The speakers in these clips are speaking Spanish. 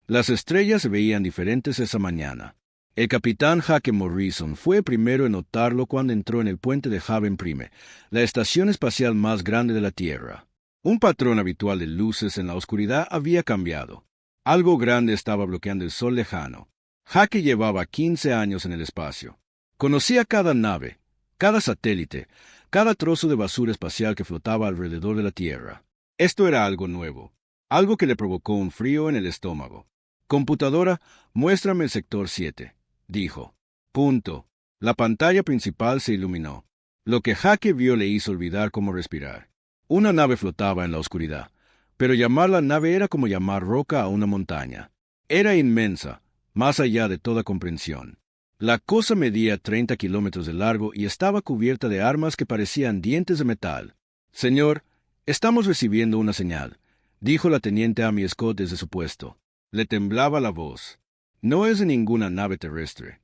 Las estrellas se veían diferentes esa mañana. El capitán Jake Morrison fue el primero en notarlo cuando entró en el puente de Haven Prime, la estación espacial más grande de la Tierra. Un patrón habitual de luces en la oscuridad había cambiado. Algo grande estaba bloqueando el sol lejano. Jake llevaba 15 años en el espacio. Conocía cada nave, cada satélite, cada trozo de basura espacial que flotaba alrededor de la Tierra. Esto era algo nuevo, algo que le provocó un frío en el estómago. Computadora, muéstrame el sector 7, dijo. Punto. La pantalla principal se iluminó. Lo que Jake vio le hizo olvidar cómo respirar. Una nave flotaba en la oscuridad, pero llamarla nave era como llamar roca a una montaña. Era inmensa, más allá de toda comprensión. La cosa medía 30 kilómetros de largo y estaba cubierta de armas que parecían dientes de metal. Señor, estamos recibiendo una señal, dijo la teniente Amy Scott desde su puesto. Le temblaba la voz. No es de ninguna nave terrestre.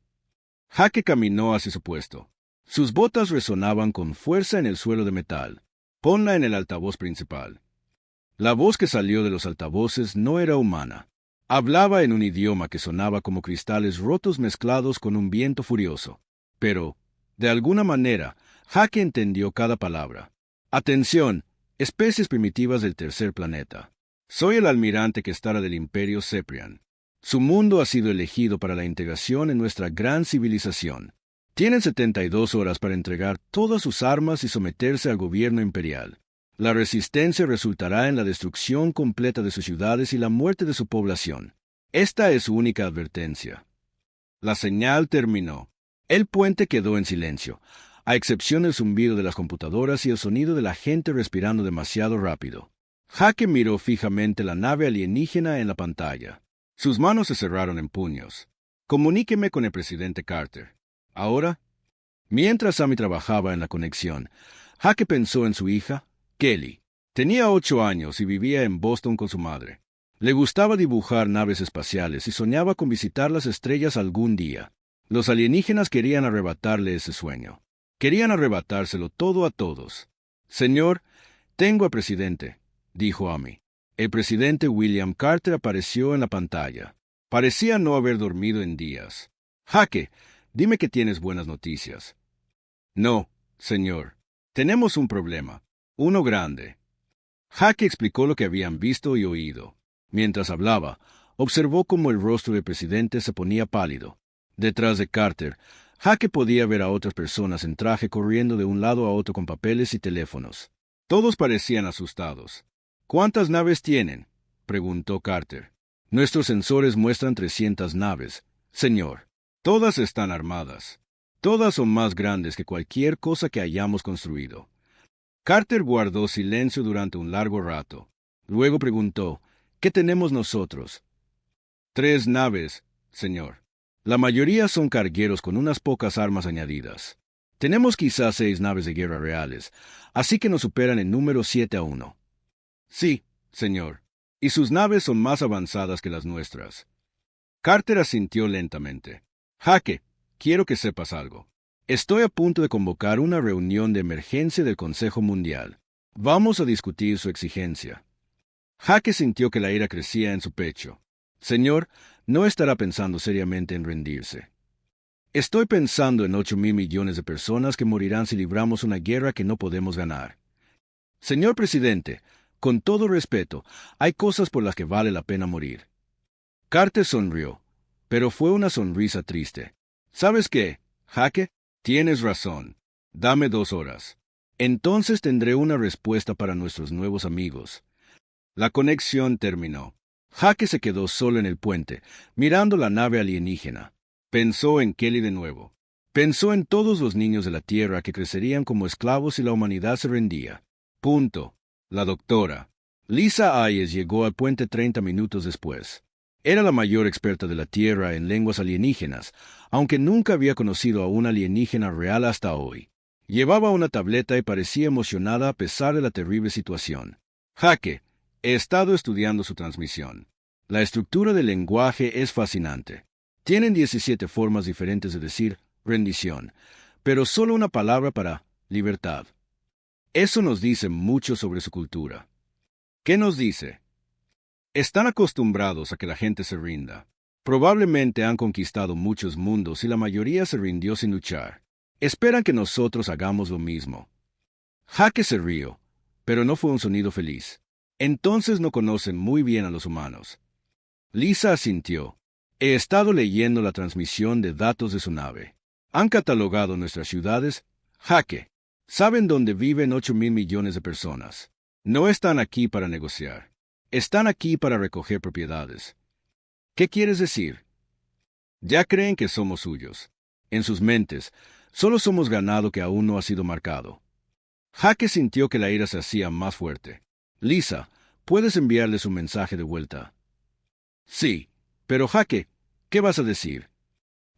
Jake caminó hacia su puesto. Sus botas resonaban con fuerza en el suelo de metal. Ponla en el altavoz principal. La voz que salió de los altavoces no era humana. Hablaba en un idioma que sonaba como cristales rotos mezclados con un viento furioso. Pero, de alguna manera, Jake entendió cada palabra. Atención, especies primitivas del tercer planeta. Soy el almirante que estará del Imperio Ceprian. Su mundo ha sido elegido para la integración en nuestra gran civilización. Tienen 72 horas para entregar todas sus armas y someterse al gobierno imperial. La resistencia resultará en la destrucción completa de sus ciudades y la muerte de su población. Esta es su única advertencia. La señal terminó. El puente quedó en silencio, a excepción del zumbido de las computadoras y el sonido de la gente respirando demasiado rápido. Jake miró fijamente la nave alienígena en la pantalla. Sus manos se cerraron en puños. Comuníqueme con el presidente Carter. Ahora, mientras Amy trabajaba en la conexión, Jake pensó en su hija, Kelly. Tenía 8 años y vivía en Boston con su madre. Le gustaba dibujar naves espaciales y soñaba con visitar las estrellas algún día. Los alienígenas querían arrebatarle ese sueño. Querían arrebatárselo todo a todos. Señor, tengo al presidente, dijo Amy. El presidente William Carter apareció en la pantalla. Parecía no haber dormido en días. Jake, dime que tienes buenas noticias. No, señor. Tenemos un problema. Uno grande. Jake explicó lo que habían visto y oído. Mientras hablaba, observó cómo el rostro del presidente se ponía pálido. Detrás de Carter, Jake podía ver a otras personas en traje corriendo de un lado a otro con papeles y teléfonos. Todos parecían asustados. ¿Cuántas naves tienen?, preguntó Carter. Nuestros sensores muestran 300 naves, señor. Todas están armadas. Todas son más grandes que cualquier cosa que hayamos construido. Carter guardó silencio durante un largo rato. Luego preguntó, ¿qué tenemos nosotros? 3 naves, señor. La mayoría son cargueros con unas pocas armas añadidas. Tenemos quizás 6 naves de guerra reales, así que nos superan en número 7-1. Sí, señor. Y sus naves son más avanzadas que las nuestras. Carter asintió lentamente. Jake, quiero que sepas algo. Estoy a punto de convocar una reunión de emergencia del Consejo Mundial. Vamos a discutir su exigencia. Jake sintió que la ira crecía en su pecho. Señor, no estará pensando seriamente en rendirse. Estoy pensando en 8,000 millones de personas que morirán si libramos una guerra que no podemos ganar. Señor presidente, con todo respeto, hay cosas por las que vale la pena morir. Carter sonrió, pero fue una sonrisa triste. ¿Sabes qué, Jake? Tienes razón. Dame 2 horas. Entonces tendré una respuesta para nuestros nuevos amigos. La conexión terminó. Jake se quedó solo en el puente, mirando la nave alienígena. Pensó en Kelly de nuevo. Pensó en todos los niños de la Tierra que crecerían como esclavos si la humanidad se rendía. Punto. La doctora. Lisa Ayes llegó al puente 30 minutos después. Era la mayor experta de la Tierra en lenguas alienígenas, aunque nunca había conocido a una alienígena real hasta hoy. Llevaba una tableta y parecía emocionada a pesar de la terrible situación. Jake, he estado estudiando su transmisión. La estructura del lenguaje es fascinante. Tienen 17 formas diferentes de decir rendición, pero solo una palabra para libertad. Eso nos dice mucho sobre su cultura. ¿Qué nos dice? Están acostumbrados a que la gente se rinda. Probablemente han conquistado muchos mundos y la mayoría se rindió sin luchar. Esperan que nosotros hagamos lo mismo. Jake se rió, pero no fue un sonido feliz. Entonces no conocen muy bien a los humanos. Lisa asintió. He estado leyendo la transmisión de datos de su nave. Han catalogado nuestras ciudades. Jake, saben dónde viven 8.000 millones de personas. No están aquí para negociar. Están aquí para recoger propiedades. ¿Qué quieres decir? Ya creen que somos suyos. En sus mentes, solo somos ganado que aún no ha sido marcado. Jake sintió que la ira se hacía más fuerte. Lisa, ¿puedes enviarles un mensaje de vuelta? Sí, pero Jake, ¿qué vas a decir?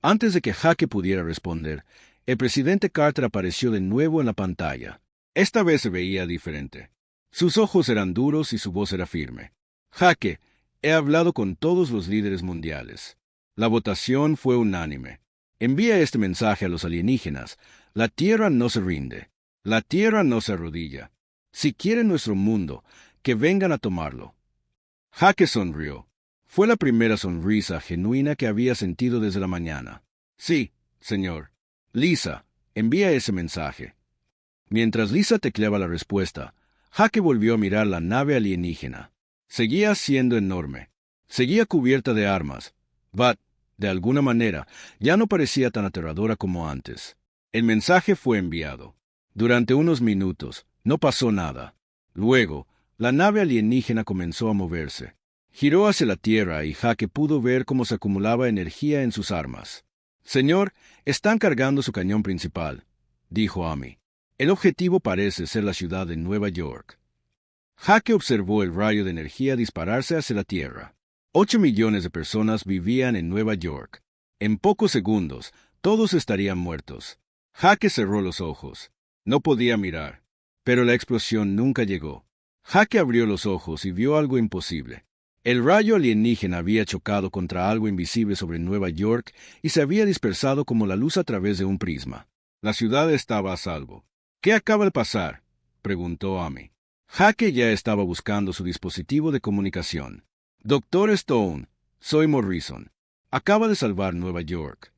Antes de que Jake pudiera responder, el presidente Carter apareció de nuevo en la pantalla. Esta vez se veía diferente. Sus ojos eran duros y su voz era firme. Jake, he hablado con todos los líderes mundiales. La votación fue unánime. Envía este mensaje a los alienígenas. La Tierra no se rinde. La Tierra no se arrodilla. Si quieren nuestro mundo, que vengan a tomarlo. Jake sonrió. Fue la primera sonrisa genuina que había sentido desde la mañana. Sí, señor. Lisa, envía ese mensaje. Mientras Lisa tecleaba la respuesta, Jake volvió a mirar la nave alienígena. Seguía siendo enorme. Seguía cubierta de armas. But, de alguna manera, ya no parecía tan aterradora como antes. El mensaje fue enviado. Durante unos minutos, no pasó nada. Luego, la nave alienígena comenzó a moverse. Giró hacia la Tierra y Jake pudo ver cómo se acumulaba energía en sus armas. Señor, están cargando su cañón principal, dijo Amy. El objetivo parece ser la ciudad de Nueva York. Jake observó el rayo de energía dispararse hacia la Tierra. 8 millones de personas vivían en Nueva York. En pocos segundos, todos estarían muertos. Jake cerró los ojos. No podía mirar. Pero la explosión nunca llegó. Jake abrió los ojos y vio algo imposible. El rayo alienígena había chocado contra algo invisible sobre Nueva York y se había dispersado como la luz a través de un prisma. La ciudad estaba a salvo. ¿Qué acaba de pasar?, preguntó Amy. Jake ya estaba buscando su dispositivo de comunicación. Doctor Stone, soy Morrison. Acaba de salvar Nueva York.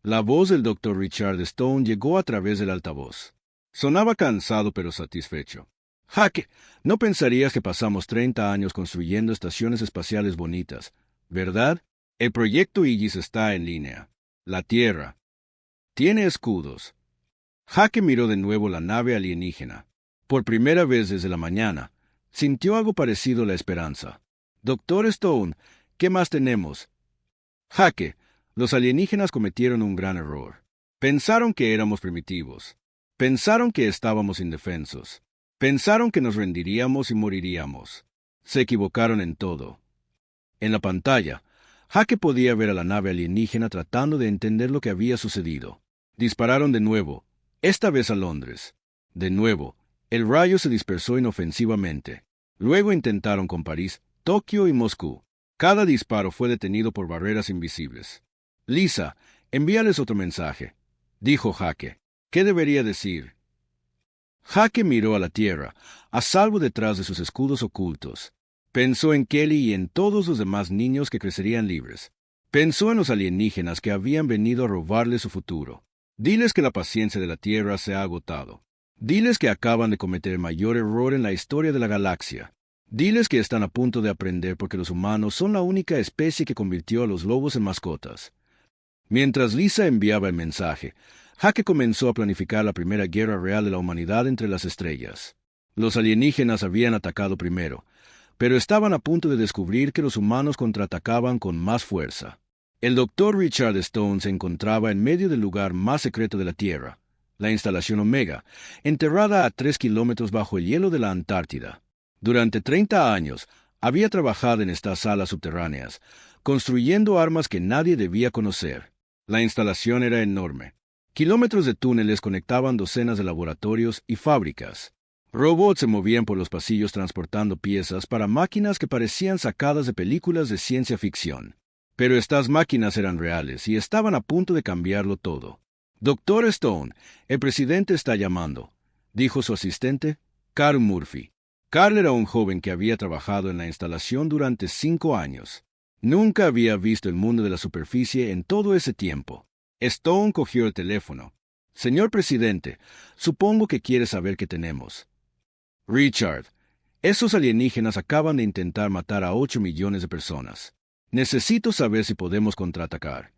La voz del Dr. Richard Stone llegó a través del altavoz. Sonaba cansado pero satisfecho. Jake, no pensarías que pasamos 30 años construyendo estaciones espaciales bonitas, ¿verdad? El proyecto Aegis está en línea. La Tierra tiene escudos. Jake miró de nuevo la nave alienígena. Por primera vez desde la mañana, sintió algo parecido a la esperanza. Doctor Stone, ¿qué más tenemos? Jake, los alienígenas cometieron un gran error. Pensaron que éramos primitivos. Pensaron que estábamos indefensos. Pensaron que nos rendiríamos y moriríamos. Se equivocaron en todo. En la pantalla, Jake podía ver a la nave alienígena tratando de entender lo que había sucedido. Dispararon de nuevo, esta vez a Londres. De nuevo, el rayo se dispersó inofensivamente. Luego intentaron con París, Tokio y Moscú. Cada disparo fue detenido por barreras invisibles. Lisa, envíales otro mensaje, dijo Jake. ¿Qué debería decir? Jake miró a la Tierra, a salvo detrás de sus escudos ocultos. Pensó en Kelly y en todos los demás niños que crecerían libres. Pensó en los alienígenas que habían venido a robarle su futuro. Diles que la paciencia de la Tierra se ha agotado. Diles que acaban de cometer el mayor error en la historia de la galaxia. Diles que están a punto de aprender porque los humanos son la única especie que convirtió a los lobos en mascotas. Mientras Lisa enviaba el mensaje, Jake comenzó a planificar la primera guerra real de la humanidad entre las estrellas. Los alienígenas habían atacado primero, pero estaban a punto de descubrir que los humanos contraatacaban con más fuerza. El Dr. Richard Stone se encontraba en medio del lugar más secreto de la Tierra, la instalación Omega, enterrada a 3 kilómetros bajo el hielo de la Antártida. Durante 30 años había trabajado en estas salas subterráneas, construyendo armas que nadie debía conocer. La instalación era enorme. Kilómetros de túneles conectaban docenas de laboratorios y fábricas. Robots se movían por los pasillos transportando piezas para máquinas que parecían sacadas de películas de ciencia ficción. Pero estas máquinas eran reales y estaban a punto de cambiarlo todo. Doctor Stone, el presidente está llamando, dijo su asistente, Carl Murphy. Carl era un joven que había trabajado en la instalación durante 5 años. Nunca había visto el mundo de la superficie en todo ese tiempo. Stone cogió el teléfono. «Señor presidente, supongo que quiere saber qué tenemos». «Richard, esos alienígenas acaban de intentar matar a 8 millones de personas. Necesito saber si podemos contraatacar».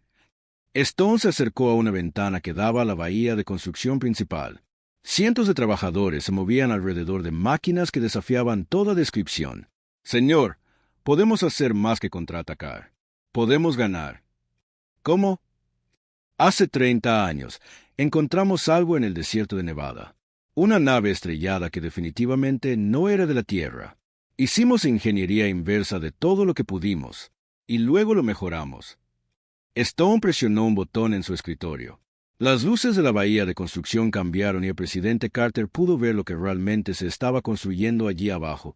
Stone se acercó a una ventana que daba a la bahía de construcción principal. Cientos de trabajadores se movían alrededor de máquinas que desafiaban toda descripción. «Señor, podemos hacer más que contraatacar. Podemos ganar». «¿Cómo?» «Hace 30 años, encontramos algo en el desierto de Nevada. Una nave estrellada que definitivamente no era de la Tierra. Hicimos ingeniería inversa de todo lo que pudimos, y luego lo mejoramos». Stone presionó un botón en su escritorio. Las luces de la bahía de construcción cambiaron y el presidente Carter pudo ver lo que realmente se estaba construyendo allí abajo.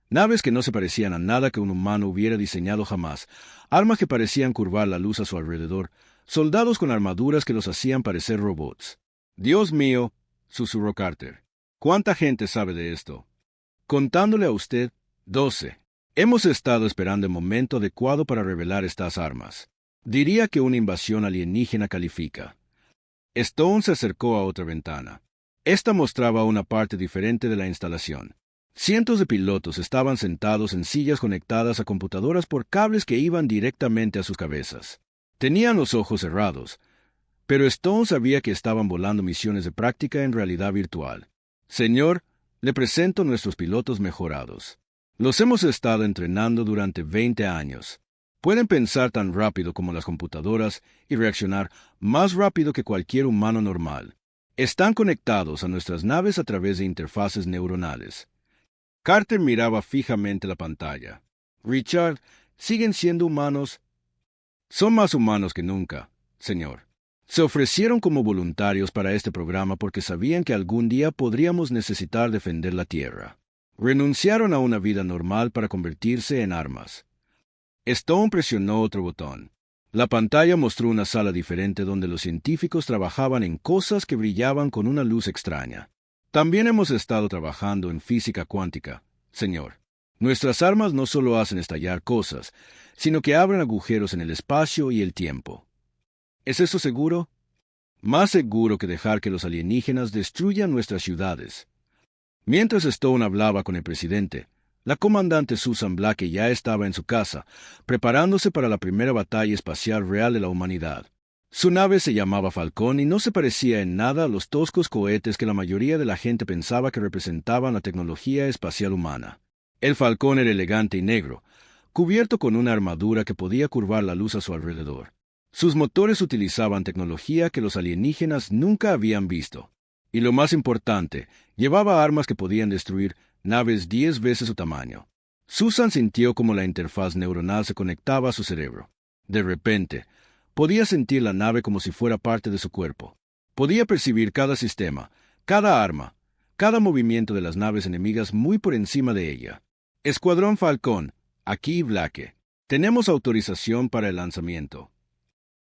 Naves que no se parecían a nada que un humano hubiera diseñado jamás, armas que parecían curvar la luz a su alrededor, soldados con armaduras que los hacían parecer robots. «Dios mío», susurró Carter. «¿Cuánta gente sabe de esto?» «Contándole a usted, 12. Hemos estado esperando el momento adecuado para revelar estas armas. Diría que una invasión alienígena califica». Stone se acercó a otra ventana. Esta mostraba una parte diferente de la instalación. Cientos de pilotos estaban sentados en sillas conectadas a computadoras por cables que iban directamente a sus cabezas. Tenían los ojos cerrados, pero Stone sabía que estaban volando misiones de práctica en realidad virtual. «Señor, le presento nuestros pilotos mejorados. Los hemos estado entrenando durante 20 años. Pueden pensar tan rápido como las computadoras y reaccionar más rápido que cualquier humano normal. Están conectados a nuestras naves a través de interfaces neuronales». Carter miraba fijamente la pantalla. «Richard, ¿siguen siendo humanos?» «Son más humanos que nunca, señor. Se ofrecieron como voluntarios para este programa porque sabían que algún día podríamos necesitar defender la Tierra. Renunciaron a una vida normal para convertirse en armas». Stone presionó otro botón. La pantalla mostró una sala diferente donde los científicos trabajaban en cosas que brillaban con una luz extraña. «También hemos estado trabajando en física cuántica, señor. Nuestras armas no solo hacen estallar cosas, sino que abren agujeros en el espacio y el tiempo». «¿Es eso seguro?» «Más seguro que dejar que los alienígenas destruyan nuestras ciudades». Mientras Stone hablaba con el presidente, la comandante Susan Blake ya estaba en su casa, preparándose para la primera batalla espacial real de la humanidad. Su nave se llamaba Falcón y no se parecía en nada a los toscos cohetes que la mayoría de la gente pensaba que representaban la tecnología espacial humana. El Falcón era elegante y negro, cubierto con una armadura que podía curvar la luz a su alrededor. Sus motores utilizaban tecnología que los alienígenas nunca habían visto. Y lo más importante, llevaba armas que podían destruir naves 10 veces su tamaño. Susan sintió como la interfaz neuronal se conectaba a su cerebro. De repente, podía sentir la nave como si fuera parte de su cuerpo. Podía percibir cada sistema, cada arma, cada movimiento de las naves enemigas muy por encima de ella. «Escuadrón Falcón, aquí Blake. Tenemos autorización para el lanzamiento».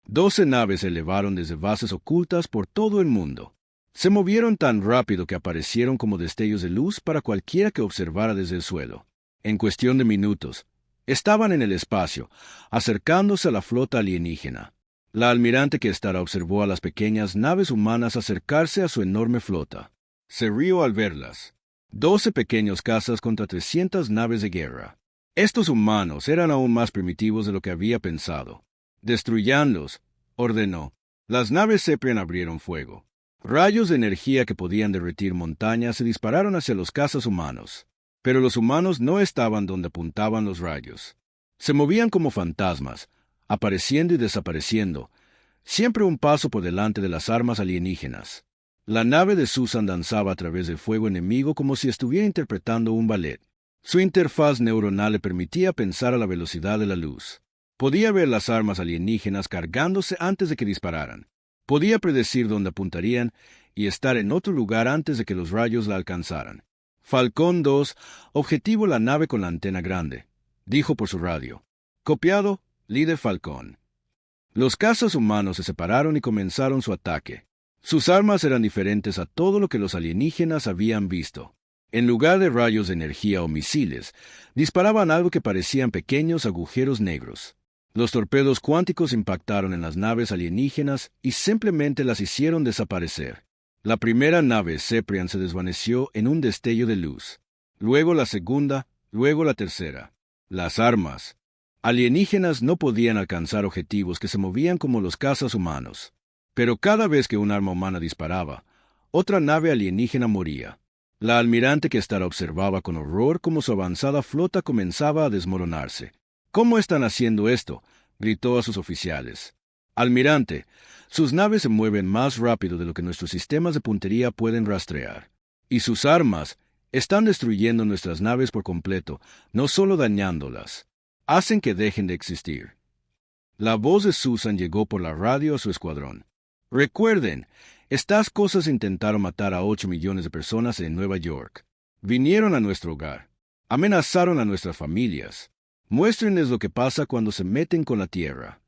12 naves se elevaron desde bases ocultas por todo el mundo. Se movieron tan rápido que aparecieron como destellos de luz para cualquiera que observara desde el suelo. En cuestión de minutos, estaban en el espacio, acercándose a la flota alienígena. La almirante Kestar observó a las pequeñas naves humanas acercarse a su enorme flota. Se rió al verlas. 12 pequeños cazas contra 300 naves de guerra. Estos humanos eran aún más primitivos de lo que había pensado. «Destruyanlos», ordenó. Las naves Seprian abrieron fuego. Rayos de energía que podían derretir montañas se dispararon hacia los cazas humanos. Pero los humanos no estaban donde apuntaban los rayos. Se movían como fantasmas, apareciendo y desapareciendo, siempre un paso por delante de las armas alienígenas. La nave de Susan danzaba a través del fuego enemigo como si estuviera interpretando un ballet. Su interfaz neuronal le permitía pensar a la velocidad de la luz. Podía ver las armas alienígenas cargándose antes de que dispararan. Podía predecir dónde apuntarían y estar en otro lugar antes de que los rayos la alcanzaran. «Falcón 2, objetivo la nave con la antena grande», dijo por su radio. «Copiado, líder Falcón». Los cazas humanos se separaron y comenzaron su ataque. Sus armas eran diferentes a todo lo que los alienígenas habían visto. En lugar de rayos de energía o misiles, disparaban algo que parecían pequeños agujeros negros. Los torpedos cuánticos impactaron en las naves alienígenas y simplemente las hicieron desaparecer. La primera nave Ceprian se desvaneció en un destello de luz. Luego la segunda, luego la tercera. Las armas alienígenas no podían alcanzar objetivos que se movían como los cazas humanos. Pero cada vez que un arma humana disparaba, otra nave alienígena moría. La almirante Questar observaba con horror cómo su avanzada flota comenzaba a desmoronarse. «¿Cómo están haciendo esto?», gritó a sus oficiales. «Almirante, sus naves se mueven más rápido de lo que nuestros sistemas de puntería pueden rastrear. Y sus armas están destruyendo nuestras naves por completo, no solo dañándolas. Hacen que dejen de existir». La voz de Susan llegó por la radio a su escuadrón. «Recuerden, estas cosas intentaron matar a 8 millones de personas en Nueva York. Vinieron a nuestro hogar. Amenazaron a nuestras familias. Muéstrenles lo que pasa cuando se meten con la Tierra».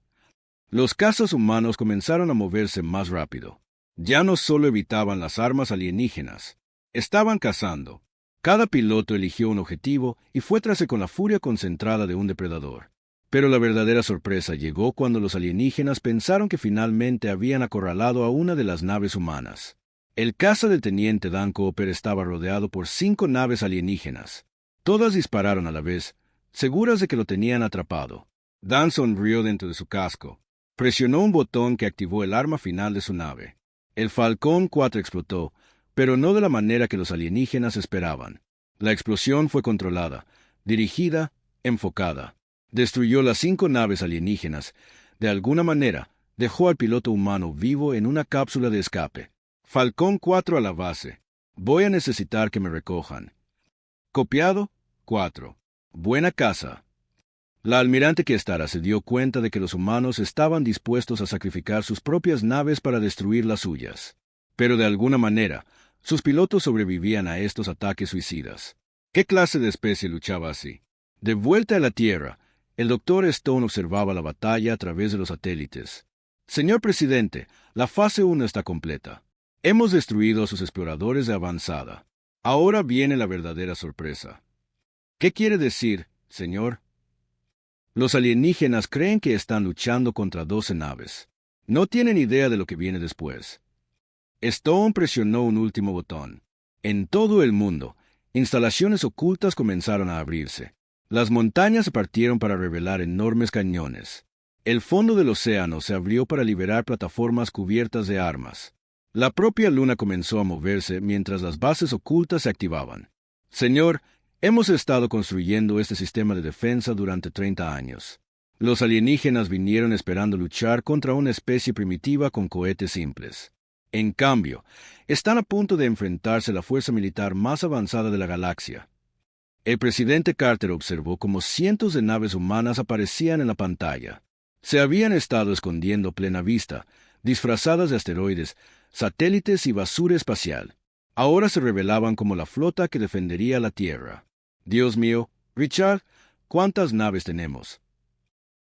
Los cazas humanos comenzaron a moverse más rápido. Ya no solo evitaban las armas alienígenas. Estaban cazando. Cada piloto eligió un objetivo y fue tras él con la furia concentrada de un depredador. Pero la verdadera sorpresa llegó cuando los alienígenas pensaron que finalmente habían acorralado a una de las naves humanas. El caza del teniente Dan Cooper estaba rodeado por 5 naves alienígenas. Todas dispararon a la vez, seguras de que lo tenían atrapado. Dan sonrió dentro de su casco. Presionó un botón que activó el arma final de su nave. El Falcón 4 explotó, pero no de la manera que los alienígenas esperaban. La explosión fue controlada, dirigida, enfocada. Destruyó las 5 naves alienígenas. De alguna manera, dejó al piloto humano vivo en una cápsula de escape. Falcón 4 a la base. Voy a necesitar que me recojan. Copiado, 4. Buena caza. La almirante Questar se dio cuenta de que los humanos estaban dispuestos a sacrificar sus propias naves para destruir las suyas. Pero de alguna manera, sus pilotos sobrevivían a estos ataques suicidas. ¿Qué clase de especie luchaba así? De vuelta a la Tierra, el Dr. Stone observaba la batalla a través de los satélites. «Señor presidente, la fase 1 está completa. Hemos destruido a sus exploradores de avanzada. Ahora viene la verdadera sorpresa». «¿Qué quiere decir, señor?» «Los alienígenas creen que están luchando contra 12 naves. No tienen idea de lo que viene después». Stone presionó un último botón. En todo el mundo, instalaciones ocultas comenzaron a abrirse. Las montañas se partieron para revelar enormes cañones. El fondo del océano se abrió para liberar plataformas cubiertas de armas. La propia luna comenzó a moverse mientras las bases ocultas se activaban. «Señor, hemos estado construyendo este sistema de defensa durante 30 años. Los alienígenas vinieron esperando luchar contra una especie primitiva con cohetes simples. En cambio, están a punto de enfrentarse a la fuerza militar más avanzada de la galaxia». El presidente Carter observó cómo cientos de naves humanas aparecían en la pantalla. Se habían estado escondiendo a plena vista, disfrazadas de asteroides, satélites y basura espacial. Ahora se revelaban como la flota que defendería la Tierra. «Dios mío, Richard, ¿cuántas naves tenemos?»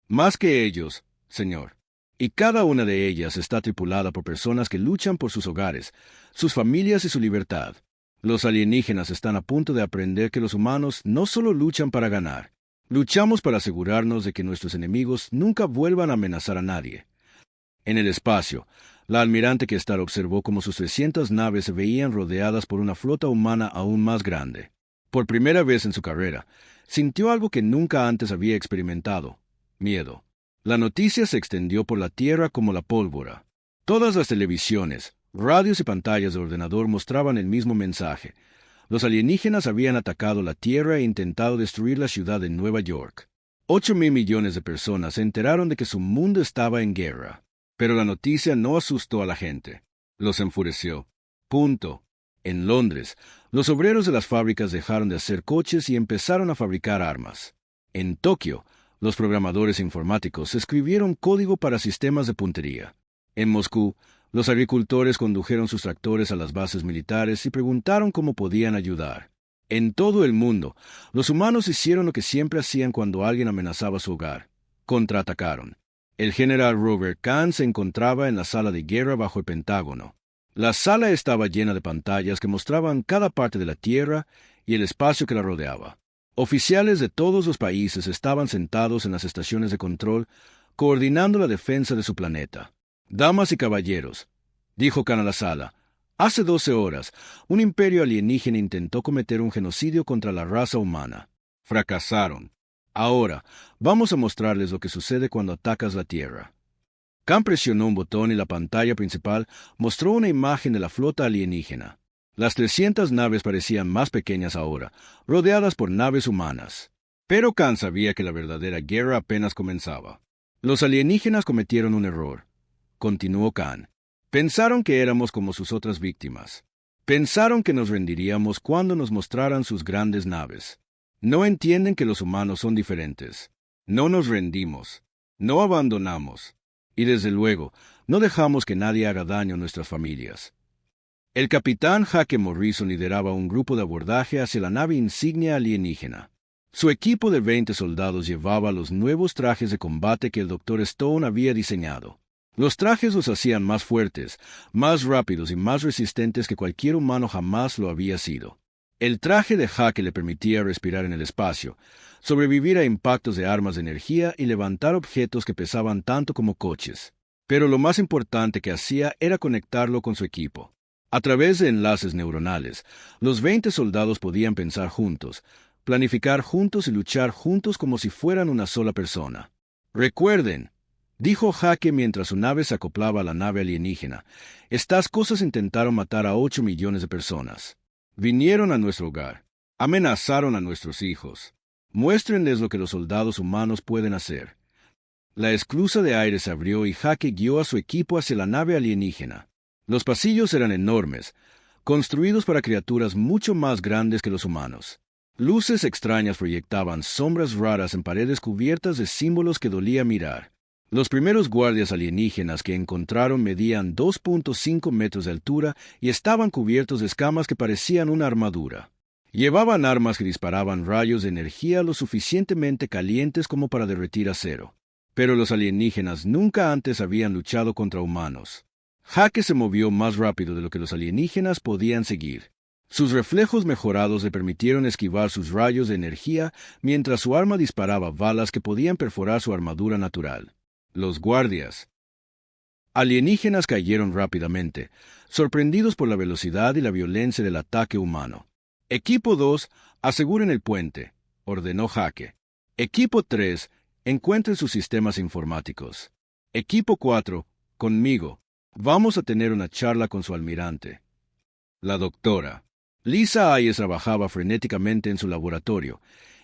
«Más que ellos, señor. Y cada una de ellas está tripulada por personas que luchan por sus hogares, sus familias y su libertad. Los alienígenas están a punto de aprender que los humanos no solo luchan para ganar. Luchamos para asegurarnos de que nuestros enemigos nunca vuelvan a amenazar a nadie». En el espacio, la almirante Questar observó cómo sus 300 naves se veían rodeadas por una flota humana aún más grande. Por primera vez en su carrera, sintió algo que nunca antes había experimentado: miedo. La noticia se extendió por la Tierra como la pólvora. Todas las televisiones, radios y pantallas de ordenador mostraban el mismo mensaje. Los alienígenas habían atacado la Tierra e intentado destruir la ciudad de Nueva York. 8.000 millones de personas se enteraron de que su mundo estaba en guerra. Pero la noticia no asustó a la gente. Los enfureció. Punto. En Londres, los obreros de las fábricas dejaron de hacer coches y empezaron a fabricar armas. En Tokio, los programadores informáticos escribieron código para sistemas de puntería. En Moscú, los agricultores condujeron sus tractores a las bases militares y preguntaron cómo podían ayudar. En todo el mundo, los humanos hicieron lo que siempre hacían cuando alguien amenazaba su hogar: contraatacaron. El general Robert Kahn se encontraba en la sala de guerra bajo el Pentágono. La sala estaba llena de pantallas que mostraban cada parte de la Tierra y el espacio que la rodeaba. Oficiales de todos los países estaban sentados en las estaciones de control, coordinando la defensa de su planeta. «Damas y caballeros», dijo Khan a la sala, «hace 12 horas, un imperio alienígena intentó cometer un genocidio contra la raza humana. Fracasaron. Ahora, vamos a mostrarles lo que sucede cuando atacas la Tierra». Khan presionó un botón y la pantalla principal mostró una imagen de la flota alienígena. Las 300 naves parecían más pequeñas ahora, rodeadas por naves humanas. Pero Khan sabía que la verdadera guerra apenas comenzaba. «Los alienígenas cometieron un error», continuó Khan. «Pensaron que éramos como sus otras víctimas. Pensaron que nos rendiríamos cuando nos mostraran sus grandes naves. No entienden que los humanos son diferentes. No nos rendimos. No abandonamos. Y desde luego, no dejamos que nadie haga daño a nuestras familias». El capitán Jake Morrison lideraba un grupo de abordaje hacia la nave insignia alienígena. Su equipo de 20 soldados llevaba los nuevos trajes de combate que el Dr. Stone había diseñado. Los trajes los hacían más fuertes, más rápidos y más resistentes que cualquier humano jamás lo había sido. El traje de Jake le permitía respirar en el espacio, sobrevivir a impactos de armas de energía y levantar objetos que pesaban tanto como coches. Pero lo más importante que hacía era conectarlo con su equipo. A través de enlaces neuronales, los 20 soldados podían pensar juntos, planificar juntos y luchar juntos como si fueran una sola persona. «Recuerden», dijo Jake mientras su nave se acoplaba a la nave alienígena, «estas cosas intentaron matar a 8 millones de personas. Vinieron a nuestro hogar. Amenazaron a nuestros hijos. Muéstrenles lo que los soldados humanos pueden hacer». La esclusa de aire se abrió y Jake guió a su equipo hacia la nave alienígena. Los pasillos eran enormes, construidos para criaturas mucho más grandes que los humanos. Luces extrañas proyectaban sombras raras en paredes cubiertas de símbolos que dolía mirar. Los primeros guardias alienígenas que encontraron medían 2.5 metros de altura y estaban cubiertos de escamas que parecían una armadura. Llevaban armas que disparaban rayos de energía lo suficientemente calientes como para derretir acero. Pero los alienígenas nunca antes habían luchado contra humanos. Jake se movió más rápido de lo que los alienígenas podían seguir. Sus reflejos mejorados le permitieron esquivar sus rayos de energía mientras su arma disparaba balas que podían perforar su armadura natural. Los guardias alienígenas cayeron rápidamente, sorprendidos por la velocidad y la violencia del ataque humano. «Equipo 2, aseguren el puente», ordenó Jake. «Equipo 3, encuentren sus sistemas informáticos. Equipo 4, conmigo. Vamos a tener una charla con su almirante». La doctora Lisa Ayes trabajaba frenéticamente en su laboratorio,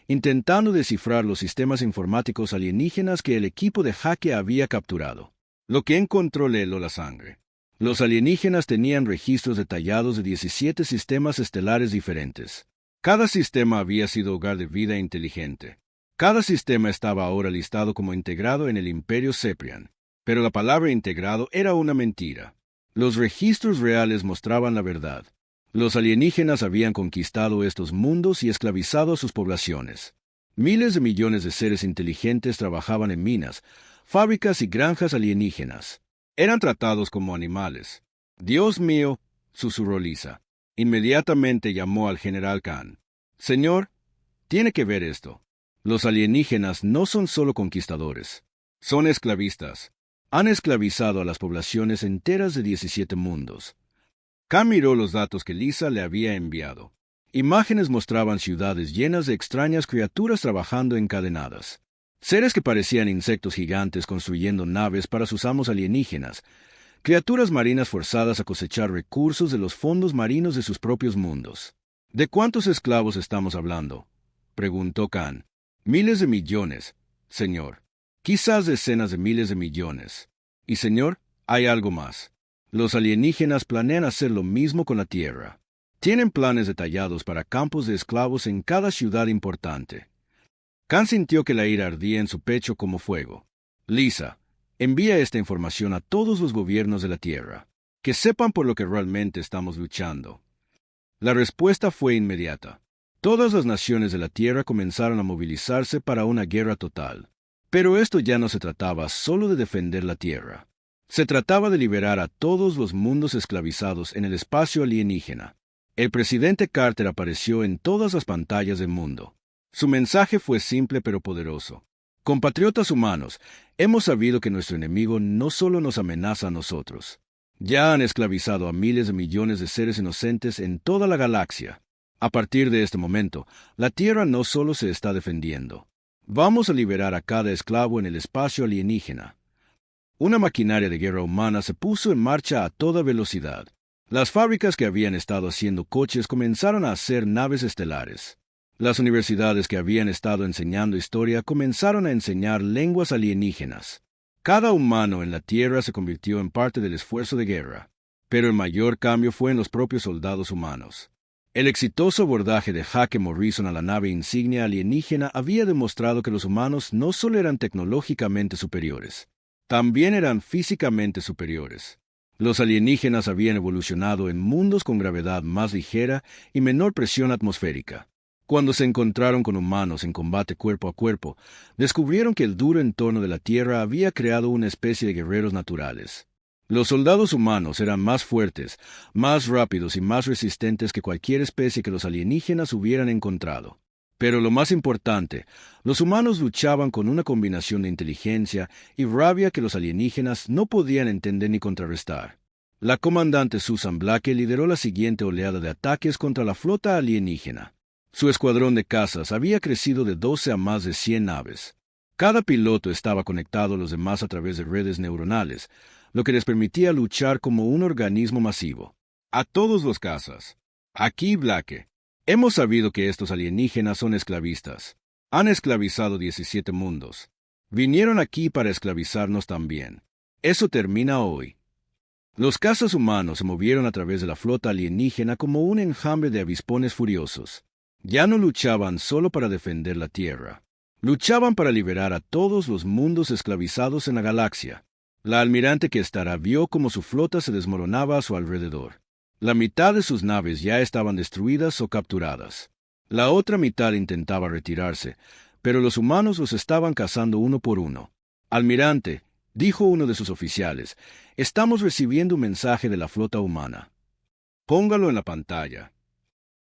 intentando descifrar los sistemas informáticos alienígenas que el equipo de Jake había capturado. Lo que encontró le heló la sangre. Los alienígenas tenían registros detallados de 17 sistemas estelares diferentes. Cada sistema había sido hogar de vida inteligente. Cada sistema estaba ahora listado como integrado en el Imperio Ceprian. Pero la palabra integrado era una mentira. Los registros reales mostraban la verdad. Los alienígenas habían conquistado estos mundos y esclavizado a sus poblaciones. Miles de millones de seres inteligentes trabajaban en minas, fábricas y granjas alienígenas. Eran tratados como animales. «Dios mío», susurró Lisa. Inmediatamente llamó al general Khan. «Señor, tiene que ver esto. Los alienígenas no son solo conquistadores. Son esclavistas. Han esclavizado a las poblaciones enteras de 17 mundos». Khan miró los datos que Lisa le había enviado. Imágenes mostraban ciudades llenas de extrañas criaturas trabajando encadenadas. Seres que parecían insectos gigantes construyendo naves para sus amos alienígenas. Criaturas marinas forzadas a cosechar recursos de los fondos marinos de sus propios mundos. «¿De cuántos esclavos estamos hablando?», preguntó Khan. «Miles de millones, señor. Quizás decenas de miles de millones. Y, señor, hay algo más. Los alienígenas planean hacer lo mismo con la Tierra. Tienen planes detallados para campos de esclavos en cada ciudad importante». Khan sintió que la ira ardía en su pecho como fuego. «Lisa, envía esta información a todos los gobiernos de la Tierra. Que sepan por lo que realmente estamos luchando». La respuesta fue inmediata. Todas las naciones de la Tierra comenzaron a movilizarse para una guerra total. Pero esto ya no se trataba solo de defender la Tierra. Se trataba de liberar a todos los mundos esclavizados en el espacio alienígena. El presidente Carter apareció en todas las pantallas del mundo. Su mensaje fue simple pero poderoso. Compatriotas humanos, hemos sabido que nuestro enemigo no solo nos amenaza a nosotros. Ya han esclavizado a miles de millones de seres inocentes en toda la galaxia. A partir de este momento, la Tierra no solo se está defendiendo. Vamos a liberar a cada esclavo en el espacio alienígena. Una maquinaria de guerra humana se puso en marcha a toda velocidad. Las fábricas que habían estado haciendo coches comenzaron a hacer naves estelares. Las universidades que habían estado enseñando historia comenzaron a enseñar lenguas alienígenas. Cada humano en la Tierra se convirtió en parte del esfuerzo de guerra, pero el mayor cambio fue en los propios soldados humanos. El exitoso abordaje de Jaque Morrison a la nave insignia alienígena había demostrado que los humanos no solo eran tecnológicamente superiores, también eran físicamente superiores. Los alienígenas habían evolucionado en mundos con gravedad más ligera y menor presión atmosférica. Cuando se encontraron con humanos en combate cuerpo a cuerpo, descubrieron que el duro entorno de la Tierra había creado una especie de guerreros naturales. Los soldados humanos eran más fuertes, más rápidos y más resistentes que cualquier especie que los alienígenas hubieran encontrado. Pero lo más importante, los humanos luchaban con una combinación de inteligencia y rabia que los alienígenas no podían entender ni contrarrestar. La comandante Susan Blake lideró la siguiente oleada de ataques contra la flota alienígena. Su escuadrón de cazas había crecido de 12 a más de 100 naves. Cada piloto estaba conectado a los demás a través de redes neuronales, lo que les permitía luchar como un organismo masivo. A todos los cazas. Aquí, Blake. Hemos sabido que estos alienígenas son esclavistas. Han esclavizado 17 mundos. Vinieron aquí para esclavizarnos también. Eso termina hoy. Los cazas humanos se movieron a través de la flota alienígena como un enjambre de avispones furiosos. Ya no luchaban solo para defender la Tierra. Luchaban para liberar a todos los mundos esclavizados en la galaxia. La almirante que estará vio cómo su flota se desmoronaba a su alrededor. La mitad de sus naves ya estaban destruidas o capturadas. La otra mitad intentaba retirarse, pero los humanos los estaban cazando uno por uno. Almirante, dijo uno de sus oficiales, estamos recibiendo un mensaje de la flota humana. Póngalo en la pantalla.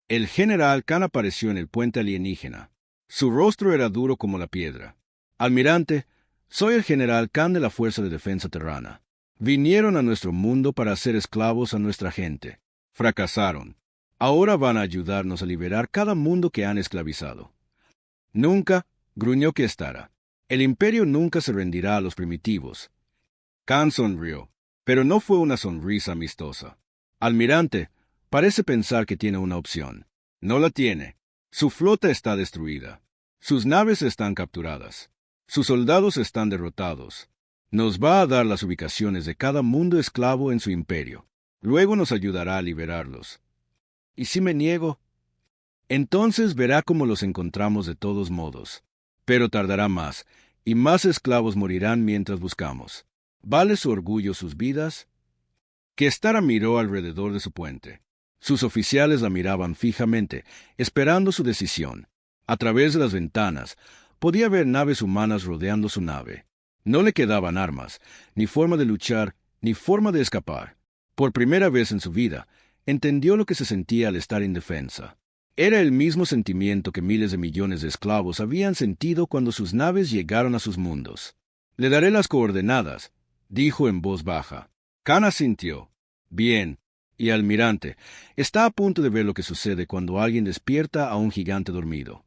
El general Khan apareció en el puente alienígena. Su rostro era duro como la piedra. Almirante, soy el general Khan de la Fuerza de Defensa Terrana. Vinieron a nuestro mundo para hacer esclavos a nuestra gente. Fracasaron. Ahora van a ayudarnos a liberar cada mundo que han esclavizado. Nunca, gruñó Kestara. El imperio nunca se rendirá a los primitivos. Khan sonrió, pero no fue una sonrisa amistosa. Almirante, parece pensar que tiene una opción. No la tiene. Su flota está destruida. Sus naves están capturadas. Sus soldados están derrotados. Nos va a dar las ubicaciones de cada mundo esclavo en su imperio. Luego nos ayudará a liberarlos. ¿Y si me niego? Entonces verá cómo los encontramos de todos modos. Pero tardará más, y más esclavos morirán mientras buscamos. ¿Vale su orgullo sus vidas? Kestara miró alrededor de su puente. Sus oficiales la miraban fijamente, esperando su decisión. A través de las ventanas, podía ver naves humanas rodeando su nave. No le quedaban armas, ni forma de luchar, ni forma de escapar. Por primera vez en su vida, entendió lo que se sentía al estar indefensa. Era el mismo sentimiento que miles de millones de esclavos habían sentido cuando sus naves llegaron a sus mundos. «Le daré las coordenadas», dijo en voz baja. Khan asintió. «Bien». Y almirante, está a punto de ver lo que sucede cuando alguien despierta a un gigante dormido.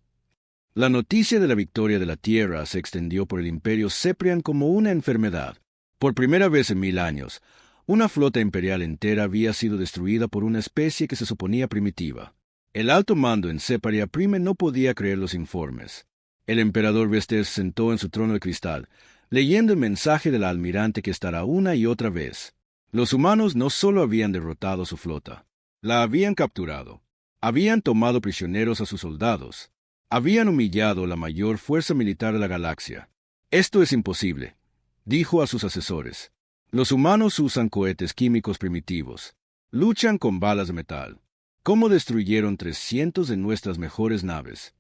La noticia de la victoria de la Tierra se extendió por el imperio Ceprian como una enfermedad. Por primera vez en 1000 años, una flota imperial entera había sido destruida por una especie que se suponía primitiva. El alto mando en Separia Prime no podía creer los informes. El emperador Vester se sentó en su trono de cristal, leyendo el mensaje de la almirante que estará una y otra vez. Los humanos no solo habían derrotado a su flota, la habían capturado, habían tomado prisioneros a sus soldados, habían humillado la mayor fuerza militar de la galaxia. Esto es imposible, dijo a sus asesores. Los humanos usan cohetes químicos primitivos, luchan con balas de metal. ¿Cómo destruyeron 300 de nuestras mejores naves?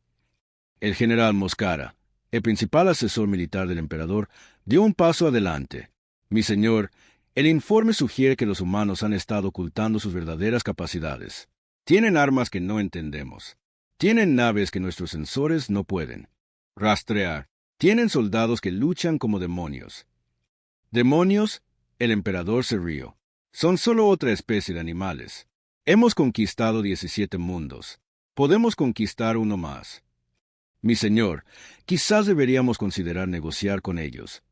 El general Moscara, el principal asesor militar del emperador, dio un paso adelante. Mi señor, El informe sugiere que los humanos han estado ocultando sus verdaderas capacidades. Tienen armas que no entendemos. Tienen naves que nuestros sensores no pueden rastrear. Tienen soldados que luchan como demonios. ¿Demonios? El emperador se rió. Son solo otra especie de animales. Hemos conquistado 17 mundos. Podemos conquistar uno más. Mi señor, quizás deberíamos considerar negociar con ellos.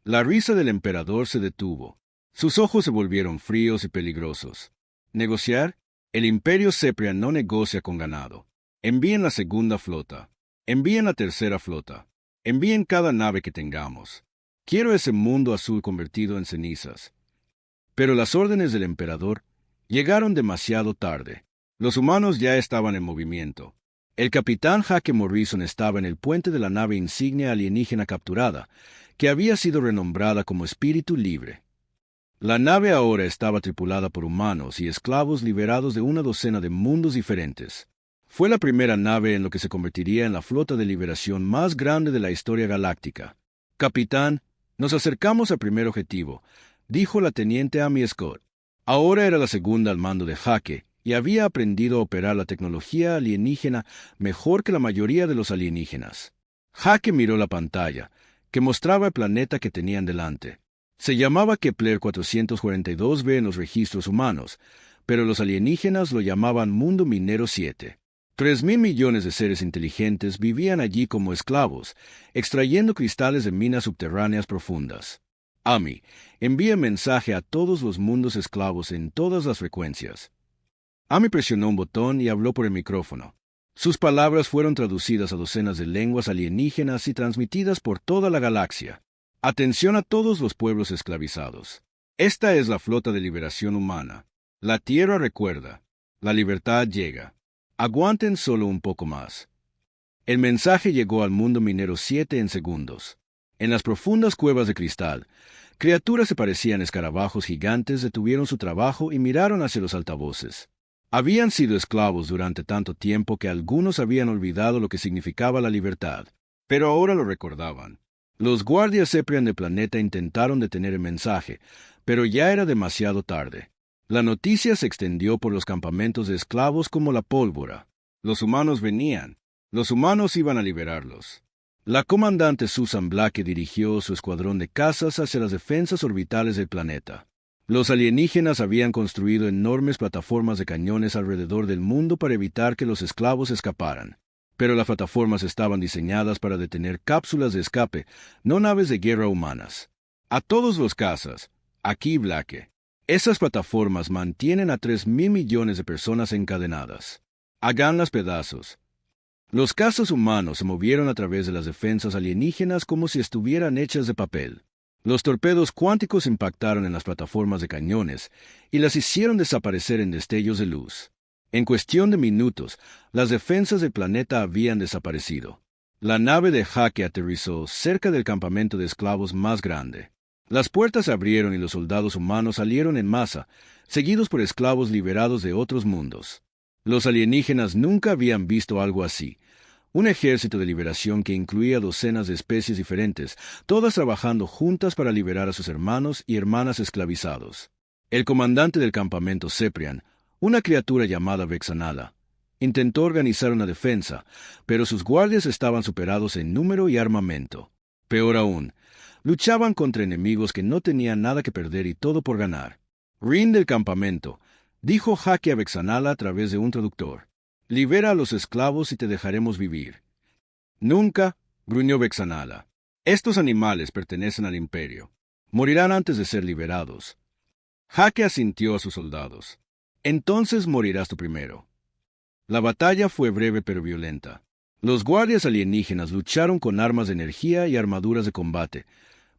La risa del emperador se detuvo. Sus ojos se volvieron fríos y peligrosos. ¿Negociar? El imperio Ceprian no negocia con ganado. Envíen la segunda flota. Envíen la tercera flota. Envíen cada nave que tengamos. Quiero ese mundo azul convertido en cenizas. Pero las órdenes del emperador llegaron demasiado tarde. Los humanos ya estaban en movimiento. El capitán Hake Morrison estaba en el puente de la nave insignia alienígena capturada, que había sido renombrada como Espíritu Libre. La nave ahora estaba tripulada por humanos y esclavos liberados de una docena de mundos diferentes. Fue la primera nave en lo que se convertiría en la flota de liberación más grande de la historia galáctica. Capitán, nos acercamos al primer objetivo, dijo la teniente Amy Scott. Ahora era la segunda al mando de Hake y había aprendido a operar la tecnología alienígena mejor que la mayoría de los alienígenas. Hake miró la pantalla, que mostraba el planeta que tenían delante. Se llamaba Kepler 442b en los registros humanos, pero los alienígenas lo llamaban Mundo Minero 7. 3.000 millones de seres inteligentes vivían allí como esclavos, extrayendo cristales de minas subterráneas profundas. Amy, envía mensaje a todos los mundos esclavos en todas las frecuencias. Amy presionó un botón y habló por el micrófono. Sus palabras fueron traducidas a docenas de lenguas alienígenas y transmitidas por toda la galaxia. Atención a todos los pueblos esclavizados. Esta es la flota de liberación humana. La Tierra recuerda. La libertad llega. Aguanten solo un poco más. El mensaje llegó al Mundo Minero 7 en segundos. En las profundas cuevas de cristal, criaturas que parecían escarabajos gigantes detuvieron su trabajo y miraron hacia los altavoces. Habían sido esclavos durante tanto tiempo que algunos habían olvidado lo que significaba la libertad, pero ahora lo recordaban. Los guardias Ceprian del planeta intentaron detener el mensaje, pero ya era demasiado tarde. La noticia se extendió por los campamentos de esclavos como la pólvora. Los humanos venían. Los humanos iban a liberarlos. La comandante Susan Blake dirigió su escuadrón de cazas hacia las defensas orbitales del planeta. Los alienígenas habían construido enormes plataformas de cañones alrededor del mundo para evitar que los esclavos escaparan. Pero las plataformas estaban diseñadas para detener cápsulas de escape, no naves de guerra humanas. A todos los cazas, aquí Blake. Esas plataformas mantienen a 3.000 millones de personas encadenadas. Háganlas pedazos. Los cazas humanos se movieron a través de las defensas alienígenas como si estuvieran hechas de papel. Los torpedos cuánticos impactaron en las plataformas de cañones y las hicieron desaparecer en destellos de luz. En cuestión de minutos, las defensas del planeta habían desaparecido. La nave de Hake aterrizó cerca del campamento de esclavos más grande. Las puertas se abrieron y los soldados humanos salieron en masa, seguidos por esclavos liberados de otros mundos. Los alienígenas nunca habían visto algo así. Un ejército de liberación que incluía docenas de especies diferentes, todas trabajando juntas para liberar a sus hermanos y hermanas esclavizados. El comandante del campamento Ceprian, una criatura llamada Vexanala, intentó organizar una defensa, pero sus guardias estaban superados en número y armamento. Peor aún, luchaban contra enemigos que no tenían nada que perder y todo por ganar. Rin del campamento, dijo Hake a Vexanala a través de un traductor. Libera a los esclavos y te dejaremos vivir. Nunca, gruñó Vexanala. Estos animales pertenecen al imperio. Morirán antes de ser liberados. Hake asintió a sus soldados. Entonces morirás tú primero. La batalla fue breve pero violenta. Los guardias alienígenas lucharon con armas de energía y armaduras de combate,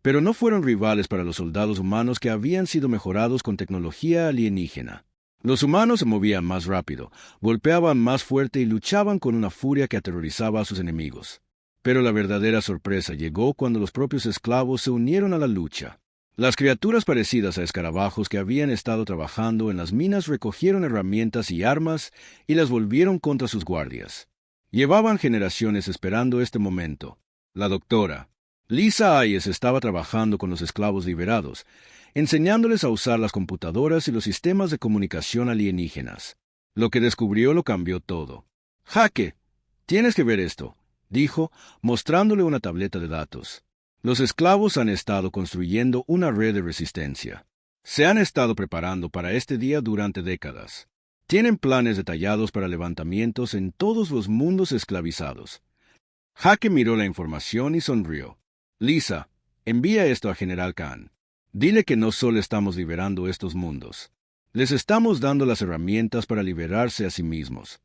pero no fueron rivales para los soldados humanos que habían sido mejorados con tecnología alienígena. Los humanos se movían más rápido, golpeaban más fuerte y luchaban con una furia que aterrorizaba a sus enemigos. Pero la verdadera sorpresa llegó cuando los propios esclavos se unieron a la lucha. Las criaturas parecidas a escarabajos que habían estado trabajando en las minas recogieron herramientas y armas y las volvieron contra sus guardias. Llevaban generaciones esperando este momento. La doctora, Lisa Hayes estaba trabajando con los esclavos liberados, enseñándoles a usar las computadoras y los sistemas de comunicación alienígenas. Lo que descubrió lo cambió todo. «Jake, tienes que ver esto», dijo, mostrándole una tableta de datos. Los esclavos han estado construyendo una red de resistencia. Se han estado preparando para este día durante décadas. Tienen planes detallados para levantamientos en todos los mundos esclavizados. Jake miró la información y sonrió. «Lisa, envía esto a General Khan. Dile que no solo estamos liberando estos mundos. Les estamos dando las herramientas para liberarse a sí mismos».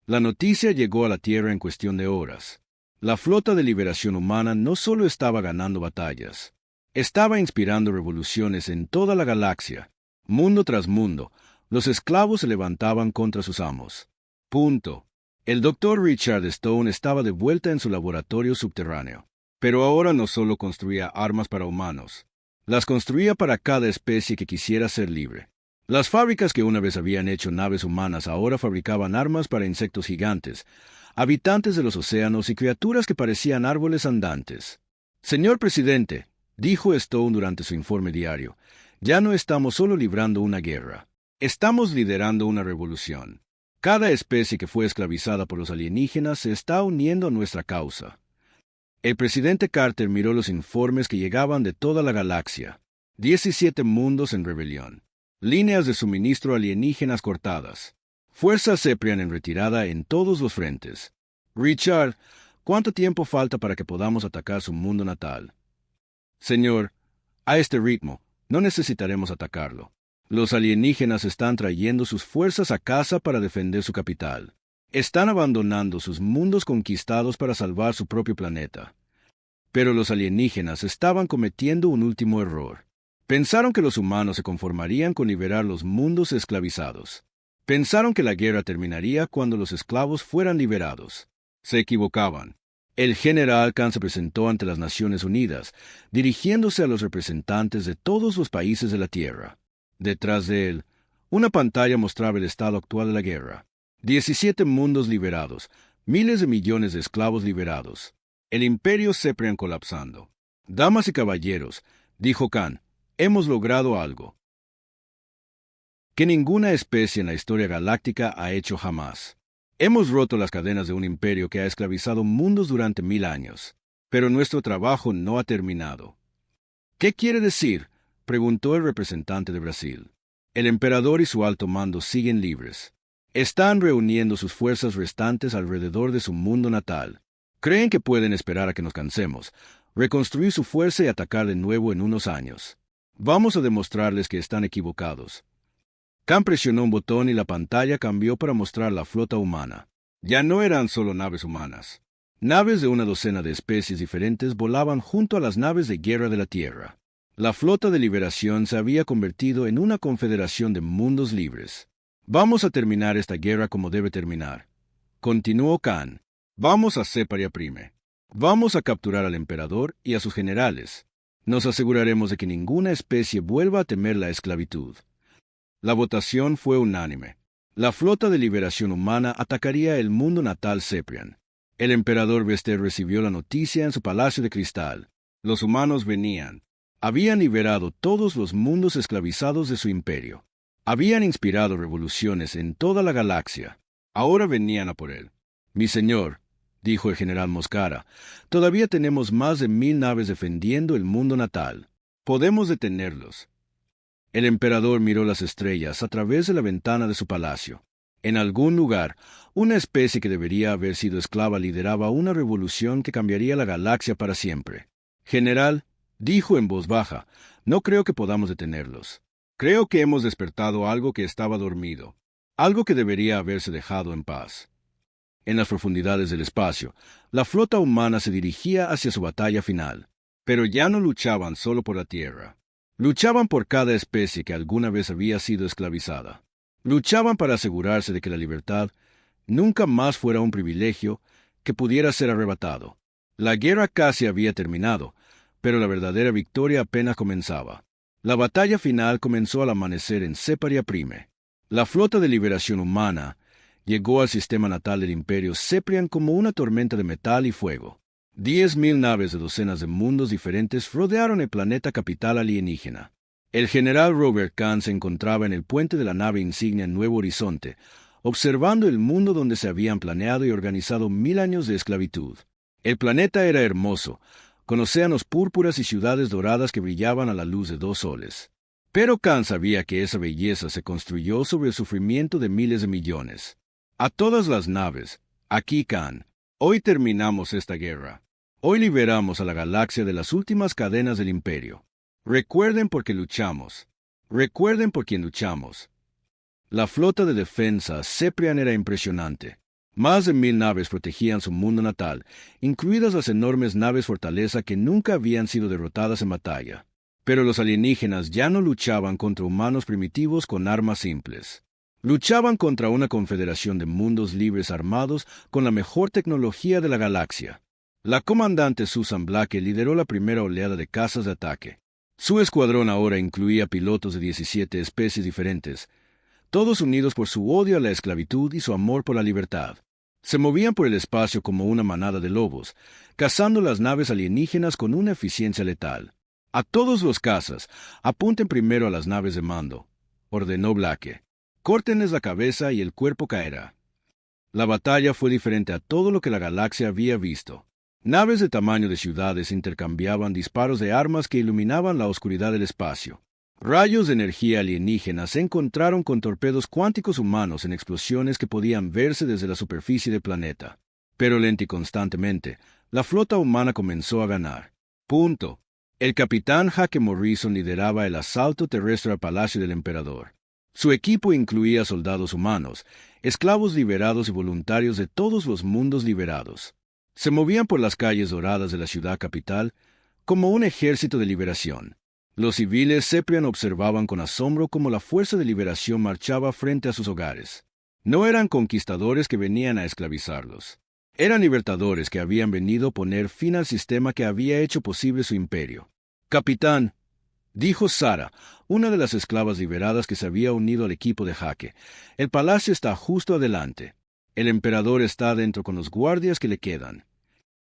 La noticia llegó a la Tierra en cuestión de horas. La flota de liberación humana no solo estaba ganando batallas, estaba inspirando revoluciones en toda la galaxia. Mundo tras mundo, los esclavos se levantaban contra sus amos. Punto. El Dr. Richard Stone estaba de vuelta en su laboratorio subterráneo. Pero ahora no solo construía armas para humanos, las construía para cada especie que quisiera ser libre. Las fábricas que una vez habían hecho naves humanas ahora fabricaban armas para insectos gigantes, habitantes de los océanos y criaturas que parecían árboles andantes. «Señor presidente», dijo Stone durante su informe diario, «ya no estamos solo librando una guerra. Estamos liderando una revolución. Cada especie que fue esclavizada por los alienígenas se está uniendo a nuestra causa». El presidente Carter miró los informes que llegaban de toda la galaxia. 17 mundos en rebelión. Líneas de suministro alienígenas cortadas. Fuerza Ceprian en retirada en todos los frentes. «Richard, ¿cuánto tiempo falta para que podamos atacar su mundo natal?» «Señor, a este ritmo, no necesitaremos atacarlo. Los alienígenas están trayendo sus fuerzas a casa para defender su capital. Están abandonando sus mundos conquistados para salvar su propio planeta». Pero los alienígenas estaban cometiendo un último error. Pensaron que los humanos se conformarían con liberar los mundos esclavizados. Pensaron que la guerra terminaría cuando los esclavos fueran liberados. Se equivocaban. El general Khan se presentó ante las Naciones Unidas, dirigiéndose a los representantes de todos los países de la Tierra. Detrás de él, una pantalla mostraba el estado actual de la guerra. 17 mundos liberados, miles de millones de esclavos liberados. El imperio Ceprian colapsando. «Damas y caballeros», dijo Khan, «hemos logrado algo que ninguna especie en la historia galáctica ha hecho jamás. Hemos roto las cadenas de un imperio que ha esclavizado mundos durante 1000 años. Pero nuestro trabajo no ha terminado». «¿Qué quiere decir?», preguntó el representante de Brasil. «El emperador y su alto mando siguen libres. Están reuniendo sus fuerzas restantes alrededor de su mundo natal. Creen que pueden esperar a que nos cansemos, reconstruir su fuerza y atacar de nuevo en unos años. Vamos a demostrarles que están equivocados». Khan presionó un botón y la pantalla cambió para mostrar la flota humana. Ya no eran solo naves humanas. Naves de una docena de especies diferentes volaban junto a las naves de guerra de la Tierra. La flota de liberación se había convertido en una confederación de mundos libres. «Vamos a terminar esta guerra como debe terminar», continuó Khan. «Vamos a Ceparia Prime. Vamos a capturar al emperador y a sus generales. Nos aseguraremos de que ninguna especie vuelva a temer la esclavitud». La votación fue unánime. La flota de liberación humana atacaría el mundo natal Ceprian. El emperador Vester recibió la noticia en su palacio de cristal. Los humanos venían. Habían liberado todos los mundos esclavizados de su imperio. Habían inspirado revoluciones en toda la galaxia. Ahora venían a por él. «Mi señor», dijo el general Moscara, «todavía tenemos más de 1000 naves defendiendo el mundo natal. Podemos detenerlos». El emperador miró las estrellas a través de la ventana de su palacio. En algún lugar, una especie que debería haber sido esclava lideraba una revolución que cambiaría la galaxia para siempre. «General», dijo en voz baja, «no creo que podamos detenerlos. Creo que hemos despertado algo que estaba dormido, algo que debería haberse dejado en paz». En las profundidades del espacio, la flota humana se dirigía hacia su batalla final. Pero ya no luchaban solo por la Tierra. Luchaban por cada especie que alguna vez había sido esclavizada. Luchaban para asegurarse de que la libertad nunca más fuera un privilegio que pudiera ser arrebatado. La guerra casi había terminado, pero la verdadera victoria apenas comenzaba. La batalla final comenzó al amanecer en Ceparia Prime. La flota de liberación humana llegó al sistema natal del imperio Ceprian como una tormenta de metal y fuego. 10.000 naves de docenas de mundos diferentes rodearon el planeta capital alienígena. El general Robert Kahn se encontraba en el puente de la nave insignia Nuevo Horizonte, observando el mundo donde se habían planeado y organizado 1000 años de esclavitud. El planeta era hermoso, con océanos púrpuras y ciudades doradas que brillaban a la luz de 2 soles. Pero Kahn sabía que esa belleza se construyó sobre el sufrimiento de miles de millones. A todas las naves, aquí Kahn, hoy terminamos esta guerra. Hoy liberamos a la galaxia de las últimas cadenas del imperio. Recuerden por qué luchamos. Recuerden por quién luchamos. La flota de defensa Ceprian era impresionante. Más de 1000 naves protegían su mundo natal, incluidas las enormes naves fortaleza que nunca habían sido derrotadas en batalla. Pero los alienígenas ya no luchaban contra humanos primitivos con armas simples. Luchaban contra una confederación de mundos libres armados con la mejor tecnología de la galaxia. La comandante Susan Blake lideró la primera oleada de cazas de ataque. Su escuadrón ahora incluía pilotos de 17 especies diferentes, todos unidos por su odio a la esclavitud y su amor por la libertad. Se movían por el espacio como una manada de lobos, cazando las naves alienígenas con una eficiencia letal. A todos los cazas, apunten primero a las naves de mando, ordenó Blake. Córtenles la cabeza y el cuerpo caerá. La batalla fue diferente a todo lo que la galaxia había visto. Naves de tamaño de ciudades intercambiaban disparos de armas que iluminaban la oscuridad del espacio. Rayos de energía alienígena se encontraron con torpedos cuánticos humanos en explosiones que podían verse desde la superficie del planeta. Pero lenta y constantemente, la flota humana comenzó a ganar. Punto. El capitán Hake Morrison lideraba el asalto terrestre al palacio del emperador. Su equipo incluía soldados humanos, esclavos liberados y voluntarios de todos los mundos liberados. Se movían por las calles doradas de la ciudad capital como un ejército de liberación. Los civiles Ceprian observaban con asombro cómo la fuerza de liberación marchaba frente a sus hogares. No eran conquistadores que venían a esclavizarlos. Eran libertadores que habían venido a poner fin al sistema que había hecho posible su imperio. «Capitán», dijo Sara, una de las esclavas liberadas que se había unido al equipo de Hake, «el palacio está justo adelante. El emperador está adentro con los guardias que le quedan».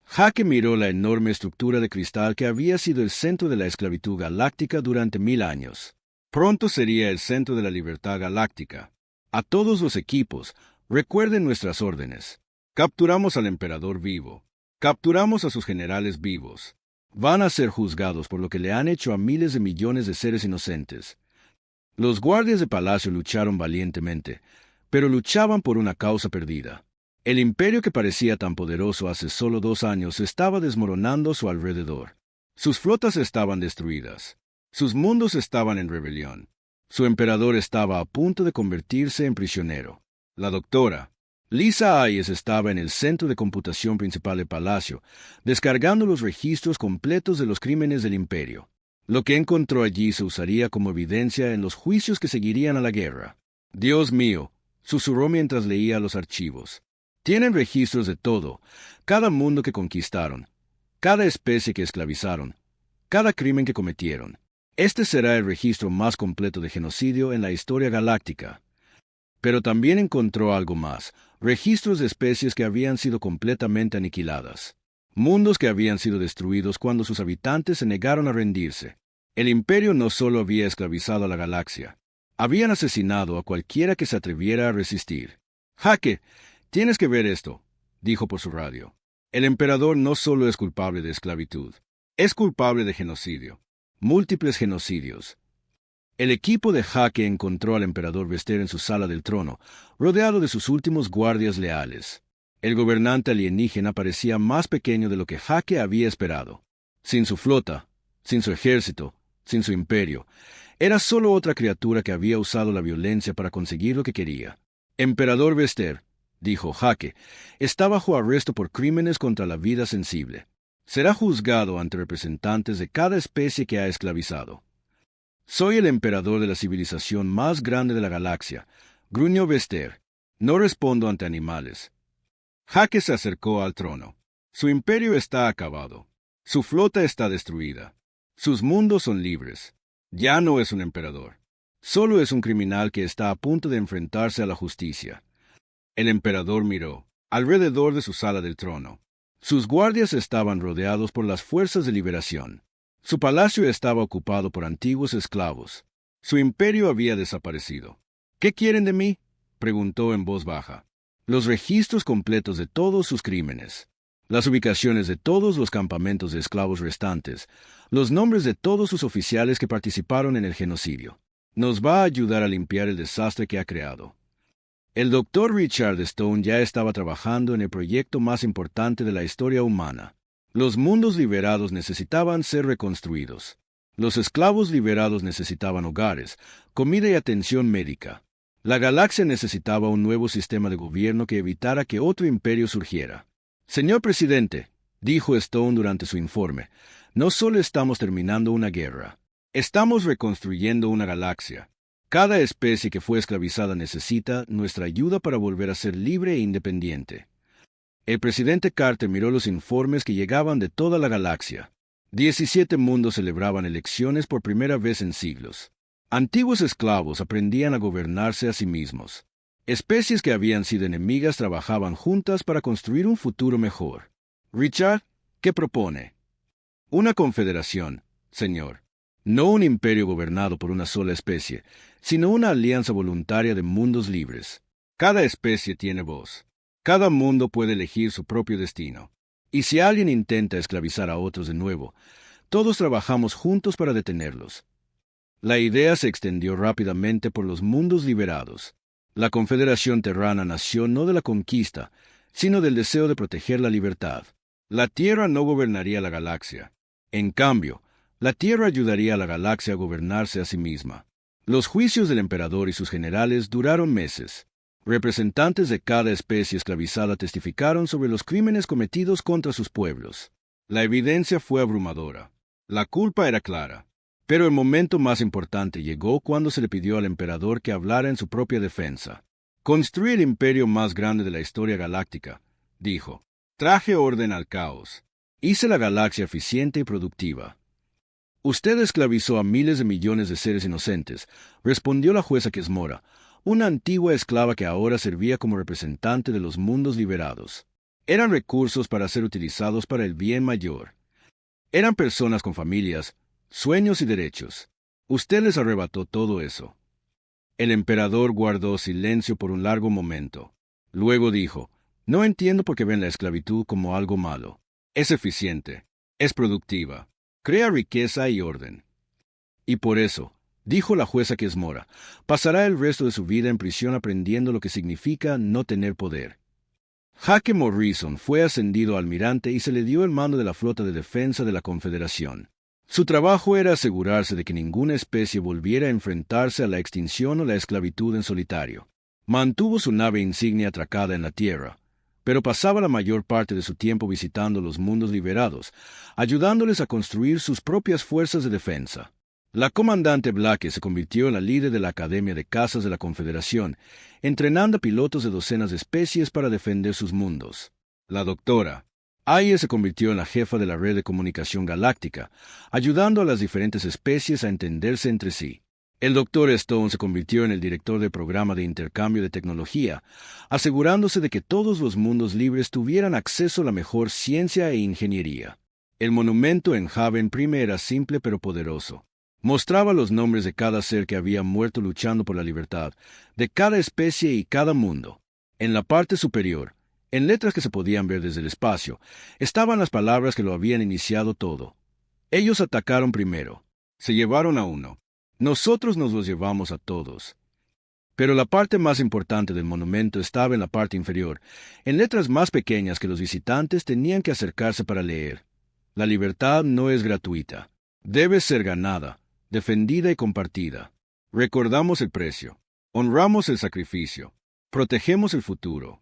Hake miró la enorme estructura de cristal que había sido el centro de la esclavitud galáctica durante 1000 años. Pronto sería el centro de la libertad galáctica. A todos los equipos, recuerden nuestras órdenes. Capturamos al emperador vivo. Capturamos a sus generales vivos. Van a ser juzgados por lo que le han hecho a miles de millones de seres inocentes. Los guardias de palacio lucharon valientemente, pero luchaban por una causa perdida. El imperio que parecía tan poderoso hace solo 2 años estaba desmoronando a su alrededor. Sus flotas estaban destruidas. Sus mundos estaban en rebelión. Su emperador estaba a punto de convertirse en prisionero. La doctora Lisa Ayes estaba en el centro de computación principal del palacio, descargando los registros completos de los crímenes del imperio. Lo que encontró allí se usaría como evidencia en los juicios que seguirían a la guerra. «Dios mío», susurró mientras leía los archivos. «Tienen registros de todo, cada mundo que conquistaron, cada especie que esclavizaron, cada crimen que cometieron. Este será el registro más completo de genocidio en la historia galáctica». Pero también encontró algo más, registros de especies que habían sido completamente aniquiladas. Mundos que habían sido destruidos cuando sus habitantes se negaron a rendirse. El imperio no solo había esclavizado a la galaxia, habían asesinado a cualquiera que se atreviera a resistir. «Hake, tienes que ver esto», dijo por su radio. «El emperador no solo es culpable de esclavitud, es culpable de genocidio. Múltiples genocidios». El equipo de Hake encontró al emperador Vester en su sala del trono, rodeado de sus últimos guardias leales. El gobernante alienígena parecía más pequeño de lo que Hake había esperado. Sin su flota, sin su ejército, sin su imperio, era solo otra criatura que había usado la violencia para conseguir lo que quería. «Emperador Vester», dijo Hake, «está bajo arresto por crímenes contra la vida sensible. Será juzgado ante representantes de cada especie que ha esclavizado». «Soy el emperador de la civilización más grande de la galaxia», gruñó Vester. «No respondo ante animales». Hake se acercó al trono. Su imperio está acabado. Su flota está destruida. Sus mundos son libres. Ya no es un emperador. Solo es un criminal que está a punto de enfrentarse a la justicia. El emperador miró alrededor de su sala del trono. Sus guardias estaban rodeados por las fuerzas de liberación. Su palacio estaba ocupado por antiguos esclavos. Su imperio había desaparecido. ¿Qué quieren de mí?, preguntó en voz baja. Los registros completos de todos sus crímenes, las ubicaciones de todos los campamentos de esclavos restantes, los nombres de todos sus oficiales que participaron en el genocidio. Nos va a ayudar a limpiar el desastre que ha creado. El doctor Richard Stone ya estaba trabajando en el proyecto más importante de la historia humana. Los mundos liberados necesitaban ser reconstruidos. Los esclavos liberados necesitaban hogares, comida y atención médica. La galaxia necesitaba un nuevo sistema de gobierno que evitara que otro imperio surgiera. Señor presidente, dijo Stone durante su informe, no solo estamos terminando una guerra, estamos reconstruyendo una galaxia. Cada especie que fue esclavizada necesita nuestra ayuda para volver a ser libre e independiente. El presidente Carter miró los informes que llegaban de toda la galaxia. 17 mundos celebraban elecciones por primera vez en siglos. Antiguos esclavos aprendían a gobernarse a sí mismos. Especies que habían sido enemigas trabajaban juntas para construir un futuro mejor. Richard, ¿qué propone? Una confederación, señor. No un imperio gobernado por una sola especie, sino una alianza voluntaria de mundos libres. Cada especie tiene voz. Cada mundo puede elegir su propio destino. Y si alguien intenta esclavizar a otros de nuevo, todos trabajamos juntos para detenerlos. La idea se extendió rápidamente por los mundos liberados. La Confederación Terrana nació no de la conquista, sino del deseo de proteger la libertad. La Tierra no gobernaría la galaxia. En cambio, la Tierra ayudaría a la galaxia a gobernarse a sí misma. Los juicios del emperador y sus generales duraron meses. Representantes de cada especie esclavizada testificaron sobre los crímenes cometidos contra sus pueblos. La evidencia fue abrumadora. La culpa era clara. Pero el momento más importante llegó cuando se le pidió al emperador que hablara en su propia defensa. Construí el imperio más grande de la historia galáctica, dijo. Traje orden al caos. Hice la galaxia eficiente y productiva. Usted esclavizó a miles de millones de seres inocentes, respondió la jueza Kesmora, una antigua esclava que ahora servía como representante de los mundos liberados. Eran recursos para ser utilizados para el bien mayor. Eran personas con familias, sueños y derechos. Usted les arrebató todo eso. El emperador guardó silencio por un largo momento. Luego dijo, no entiendo por qué ven la esclavitud como algo malo. Es eficiente, es productiva, crea riqueza y orden. Y por eso, dijo la jueza Kesmora, pasará el resto de su vida en prisión aprendiendo lo que significa no tener poder. Hake Morrison fue ascendido a almirante y se le dio el mando de la flota de defensa de la Confederación. Su trabajo era asegurarse de que ninguna especie volviera a enfrentarse a la extinción o la esclavitud en solitario. Mantuvo su nave insignia atracada en la Tierra, pero pasaba la mayor parte de su tiempo visitando los mundos liberados, ayudándoles a construir sus propias fuerzas de defensa. La comandante Blake se convirtió en la líder de la Academia de Cazas de la Confederación, entrenando a pilotos de docenas de especies para defender sus mundos. La doctora Aye se convirtió en la jefa de la red de comunicación galáctica, ayudando a las diferentes especies a entenderse entre sí. El Dr. Stone se convirtió en el director del programa de intercambio de tecnología, asegurándose de que todos los mundos libres tuvieran acceso a la mejor ciencia e ingeniería. El monumento en Haven Prime era simple pero poderoso. Mostraba los nombres de cada ser que había muerto luchando por la libertad, de cada especie y cada mundo. En la parte superior, en letras que se podían ver desde el espacio, estaban las palabras que lo habían iniciado todo. Ellos atacaron primero. Se llevaron a uno. Nosotros nos los llevamos a todos. Pero la parte más importante del monumento estaba en la parte inferior, en letras más pequeñas que los visitantes tenían que acercarse para leer. La libertad no es gratuita. Debe ser ganada, defendida y compartida. Recordamos el precio. Honramos el sacrificio. Protegemos el futuro.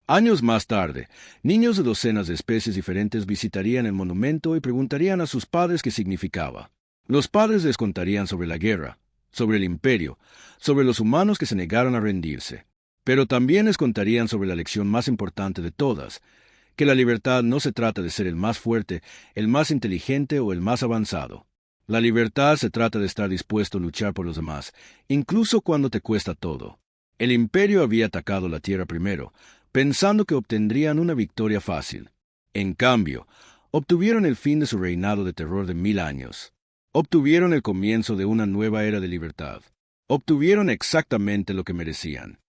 Años más tarde, niños de docenas de especies diferentes visitarían el monumento y preguntarían a sus padres qué significaba. Los padres les contarían sobre la guerra, sobre el imperio, sobre los humanos que se negaron a rendirse. Pero también les contarían sobre la lección más importante de todas, que la libertad no se trata de ser el más fuerte, el más inteligente o el más avanzado. La libertad se trata de estar dispuesto a luchar por los demás, incluso cuando te cuesta todo. El imperio había atacado la Tierra primero, pensando que obtendrían una victoria fácil. En cambio, obtuvieron el fin de su reinado de terror de 1000 años. Obtuvieron el comienzo de una nueva era de libertad. Obtuvieron exactamente lo que merecían.